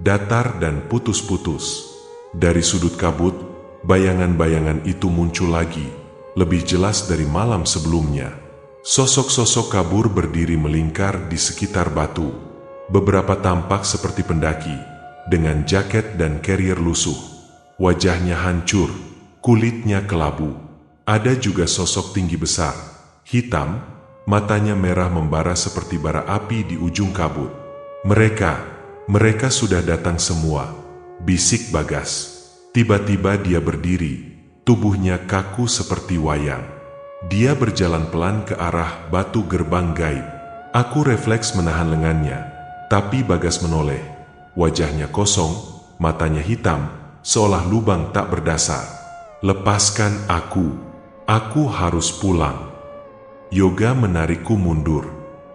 datar dan putus-putus. Dari sudut kabut, bayangan-bayangan itu muncul lagi, lebih jelas dari malam sebelumnya. Sosok-sosok kabur berdiri melingkar di sekitar batu. Beberapa tampak seperti pendaki, dengan jaket dan carrier lusuh. Wajahnya hancur, kulitnya kelabu. Ada juga sosok tinggi besar, hitam, matanya merah membara seperti bara api di ujung kabut. Mereka sudah datang semua," bisik Bagas. Tiba-tiba dia berdiri, tubuhnya kaku seperti wayang. Dia berjalan pelan ke arah batu gerbang gaib. Aku refleks menahan lengannya, tapi Bagas menoleh. Wajahnya kosong, matanya hitam, seolah lubang tak berdasar. "Lepaskan aku harus pulang." Yoga menarikku mundur.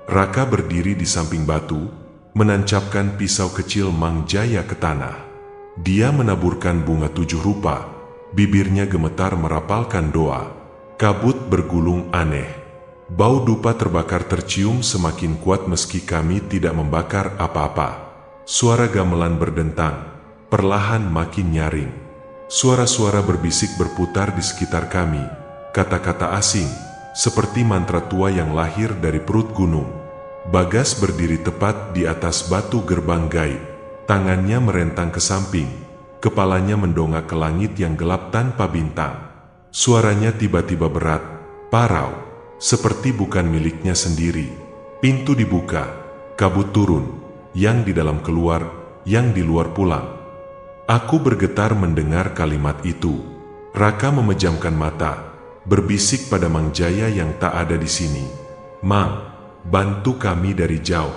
Raka berdiri di samping batu, menancapkan pisau kecil Mang Jaya ke tanah. Dia menaburkan bunga 7 rupa, bibirnya gemetar merapalkan doa. Kabut bergulung aneh. Bau dupa terbakar tercium semakin kuat meski kami tidak membakar apa-apa. Suara gamelan berdentang, perlahan makin nyaring. Suara-suara berbisik berputar di sekitar kami, kata-kata asing, seperti mantra tua yang lahir dari perut gunung. Bagas berdiri tepat di atas batu gerbang gaib. Tangannya merentang ke samping, kepalanya mendongak ke langit yang gelap tanpa bintang. Suaranya tiba-tiba berat, parau, seperti bukan miliknya sendiri. Pintu dibuka, kabut turun, yang di dalam keluar, yang di luar pulang. Aku bergetar mendengar kalimat itu. Raka memejamkan mata, berbisik pada Mang Jaya yang tak ada di sini. "Mang, bantu kami dari jauh."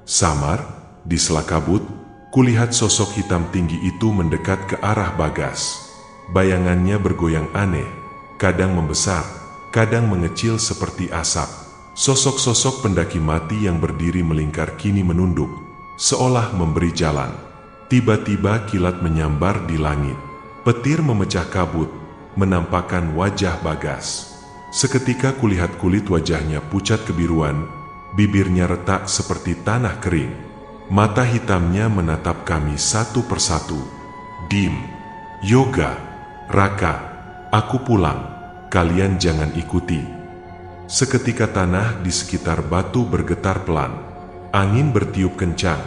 Samar, di sela kabut, kulihat sosok hitam tinggi itu mendekat ke arah Bagas. Bayangannya bergoyang aneh, kadang membesar, kadang mengecil seperti asap. Sosok-sosok pendaki mati yang berdiri melingkar kini menunduk, seolah memberi jalan. Tiba-tiba kilat menyambar di langit. Petir memecah kabut, menampakkan wajah Bagas. Seketika kulihat kulit wajahnya pucat kebiruan, bibirnya retak seperti tanah kering. Mata hitamnya menatap kami satu persatu. "Dim, Yoga, Raka, aku pulang, kalian jangan ikuti." Seketika tanah di sekitar batu bergetar pelan. Angin bertiup kencang,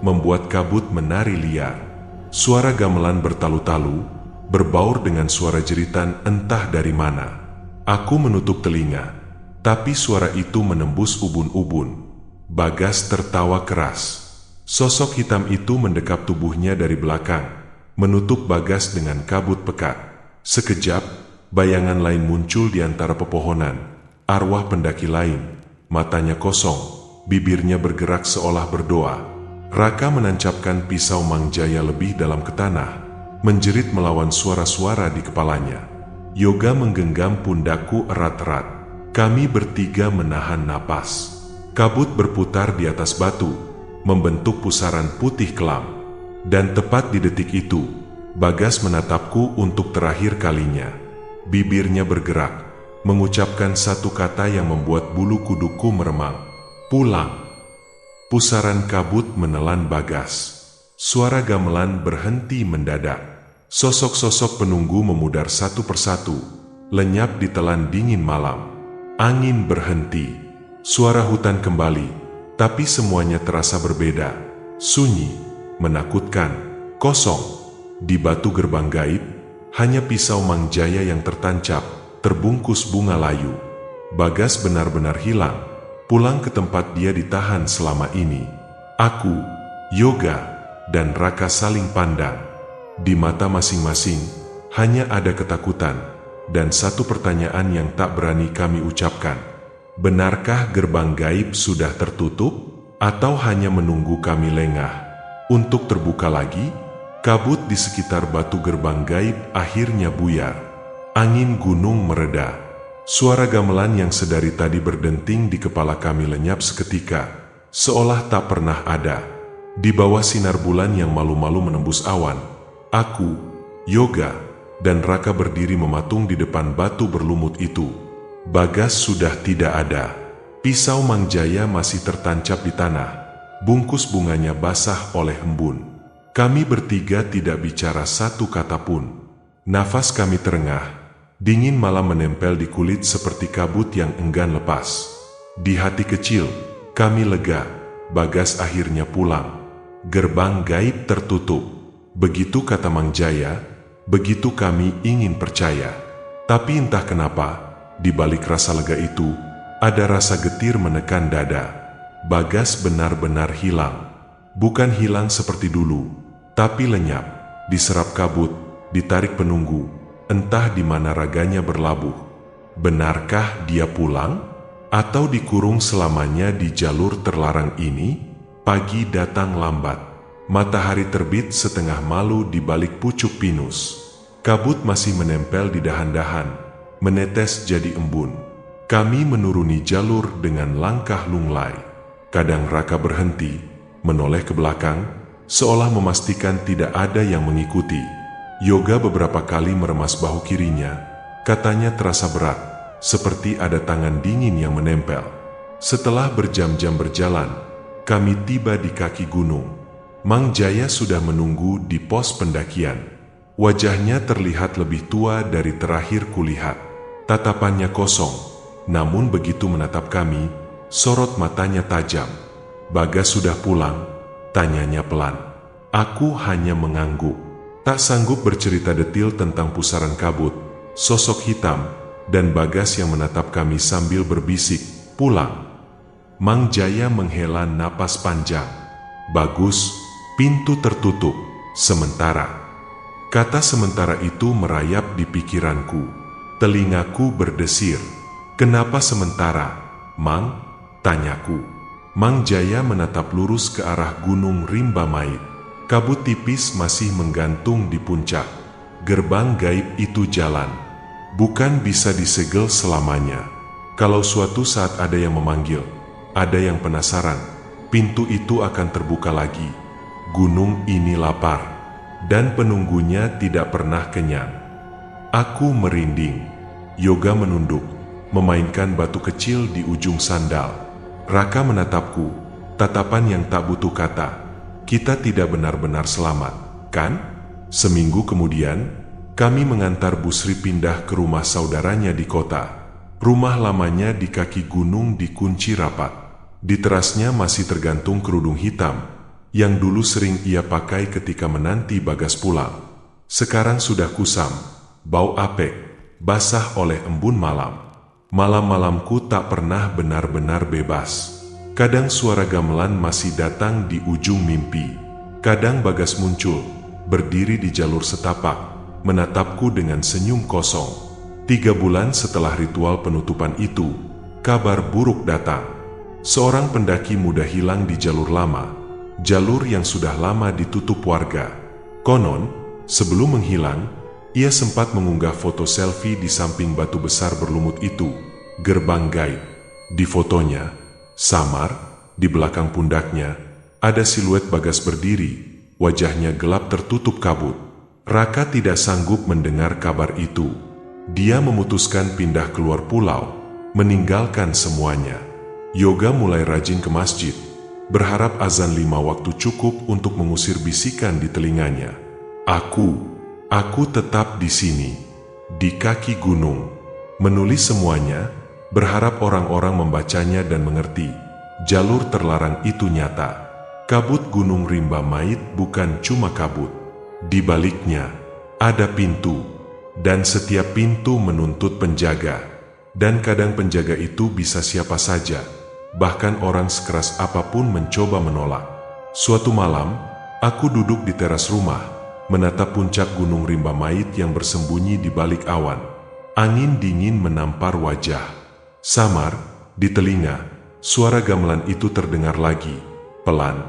membuat kabut menari liar. Suara gamelan bertalu-talu, berbaur dengan suara jeritan entah dari mana. Aku menutup telinga, tapi suara itu menembus ubun-ubun. Bagas tertawa keras. Sosok hitam itu mendekap tubuhnya dari belakang, menutup Bagas dengan kabut pekat. Sekejap, bayangan lain muncul di antara pepohonan. Arwah pendaki lain, matanya kosong, bibirnya bergerak seolah berdoa. Raka menancapkan pisau Mang Jaya lebih dalam ke tanah, menjerit melawan suara-suara di kepalanya. Yoga menggenggam pundakku erat-erat. Kami bertiga menahan napas. Kabut berputar di atas batu, membentuk pusaran putih kelam. Dan tepat di detik itu, Bagas menatapku untuk terakhir kalinya. Bibirnya bergerak, mengucapkan satu kata yang membuat bulu kuduku meremang. "Pulang." Pusaran kabut menelan Bagas. Suara gamelan berhenti mendadak. Sosok-sosok penunggu memudar satu persatu, lenyap ditelan dingin malam. Angin berhenti. Suara hutan kembali, tapi semuanya terasa berbeda. Sunyi, menakutkan, kosong. Di batu gerbang gaib, hanya pisau Mang Jaya yang tertancap, terbungkus bunga layu. Bagas benar-benar hilang. Pulang ke tempat dia ditahan selama ini. Aku, Yoga, dan Raka saling pandang. Di mata masing-masing, hanya ada ketakutan, dan satu pertanyaan yang tak berani kami ucapkan. Benarkah gerbang gaib sudah tertutup, atau hanya menunggu kami lengah untuk terbuka lagi? Kabut di sekitar batu gerbang gaib akhirnya buyar. Angin gunung mereda. Suara gamelan yang sedari tadi berdenting di kepala kami lenyap seketika, seolah tak pernah ada. Di bawah sinar bulan yang malu-malu menembus awan, aku, Yoga, dan Raka berdiri mematung di depan batu berlumut itu. Bagas sudah tidak ada. Pisau Mang Jaya masih tertancap di tanah. Bungkus bunganya basah oleh embun. Kami bertiga tidak bicara satu kata pun. Nafas kami terengah. Dingin malam menempel di kulit seperti kabut yang enggan lepas. Di hati kecil, kami lega. Bagas akhirnya pulang. Gerbang gaib tertutup. Begitu kata Mang Jaya, begitu kami ingin percaya. Tapi entah kenapa, di balik rasa lega itu, ada rasa getir menekan dada. Bagas benar-benar hilang. Bukan hilang seperti dulu, tapi lenyap, diserap kabut, ditarik penunggu. Entah di mana raganya berlabuh. Benarkah dia pulang? Atau dikurung selamanya di jalur terlarang ini? Pagi datang lambat. Matahari terbit setengah malu di balik pucuk pinus. Kabut masih menempel di dahan-dahan, menetes jadi embun. Kami menuruni jalur dengan langkah lunglai. Kadang Raka berhenti, menoleh ke belakang, seolah memastikan tidak ada yang mengikuti. Yoga beberapa kali meremas bahu kirinya, katanya terasa berat, seperti ada tangan dingin yang menempel. Setelah berjam-jam berjalan, kami tiba di kaki gunung. Mang Jaya sudah menunggu di pos pendakian. Wajahnya terlihat lebih tua dari terakhir kulihat. Tatapannya kosong, namun begitu menatap kami, Sorot matanya tajam. "Bagas sudah pulang?" tanyanya pelan. Aku hanya mengangguk. Tak sanggup bercerita detil tentang pusaran kabut, sosok hitam, dan Bagas yang menatap kami sambil berbisik, "Pulang." Mang Jaya menghela napas panjang. "Bagus." Pintu tertutup. Sementara. Kata sementara itu merayap di pikiranku. Telingaku berdesir. "Kenapa sementara, Mang?" tanyaku. Mang Jaya menatap lurus ke arah Gunung Rimba Mait. Kabut tipis masih menggantung di puncak. Gerbang gaib itu jalan. Bukan bisa disegel selamanya. Kalau suatu saat ada yang memanggil, ada yang penasaran, pintu itu akan terbuka lagi. Gunung ini lapar, dan penunggunya tidak pernah kenyang. Aku merinding. Yoga menunduk, memainkan batu kecil di ujung sandal. Raka menatapku, tatapan yang tak butuh kata. "Kita tidak benar-benar selamat, kan?" Seminggu kemudian, kami mengantar Bu Sri pindah ke rumah saudaranya di kota. Rumah lamanya di kaki gunung dikunci rapat. Di terasnya masih tergantung kerudung hitam, yang dulu sering ia pakai ketika menanti Bagas pulang. Sekarang sudah kusam, bau apek, basah oleh embun malam. Malam-malamku tak pernah benar-benar bebas. Kadang suara gamelan masih datang di ujung mimpi. Kadang Bagas muncul, berdiri di jalur setapak, menatapku dengan senyum kosong. 3 bulan setelah ritual penutupan itu, kabar buruk datang. Seorang pendaki muda hilang di jalur lama, jalur yang sudah lama ditutup warga. Konon, sebelum menghilang, ia sempat mengunggah foto selfie di samping batu besar berlumut itu, gerbang gaib. Di fotonya, samar, di belakang pundaknya, ada siluet Bagas berdiri, wajahnya gelap tertutup kabut. Raka tidak sanggup mendengar kabar itu. Dia memutuskan pindah keluar pulau, meninggalkan semuanya. Yoga mulai rajin ke masjid, berharap azan 5 waktu cukup untuk mengusir bisikan di telinganya. Aku tetap di sini, di kaki gunung, menulis semuanya, berharap orang-orang membacanya dan mengerti. Jalur terlarang itu nyata. Kabut Gunung Rimba Mait bukan cuma kabut. Di baliknya, ada pintu, dan setiap pintu menuntut penjaga. Dan kadang penjaga itu bisa siapa saja, bahkan orang sekeras apapun mencoba menolak. Suatu malam, aku duduk di teras rumah, menatap puncak Gunung Rimba Mait yang bersembunyi di balik awan. Angin dingin menampar wajah. Samar, di telinga, suara gamelan itu terdengar lagi, pelan,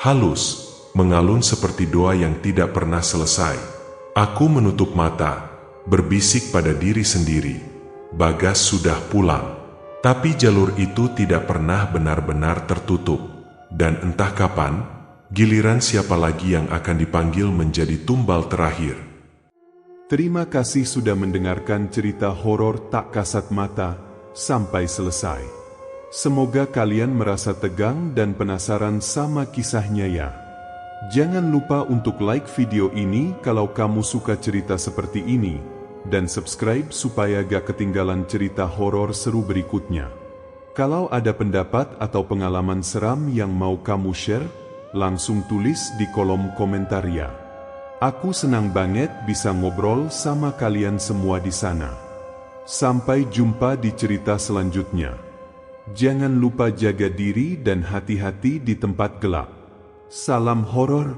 halus, mengalun seperti doa yang tidak pernah selesai. Aku menutup mata, berbisik pada diri sendiri, Bagas sudah pulang. Tapi jalur itu tidak pernah benar-benar tertutup. Dan entah kapan, giliran siapa lagi yang akan dipanggil menjadi tumbal terakhir.
Terima kasih sudah mendengarkan cerita horor Tak Kasat Mata sampai selesai. Semoga kalian merasa tegang dan penasaran sama kisahnya ya. Jangan lupa untuk like video ini kalau kamu suka cerita seperti ini, dan subscribe supaya gak ketinggalan cerita horor seru berikutnya. Kalau ada pendapat atau pengalaman seram yang mau kamu share, langsung tulis di kolom komentar ya. Aku senang banget bisa ngobrol sama kalian semua di sana. Sampai jumpa di cerita selanjutnya. Jangan lupa jaga diri dan hati-hati di tempat gelap. Salam horor.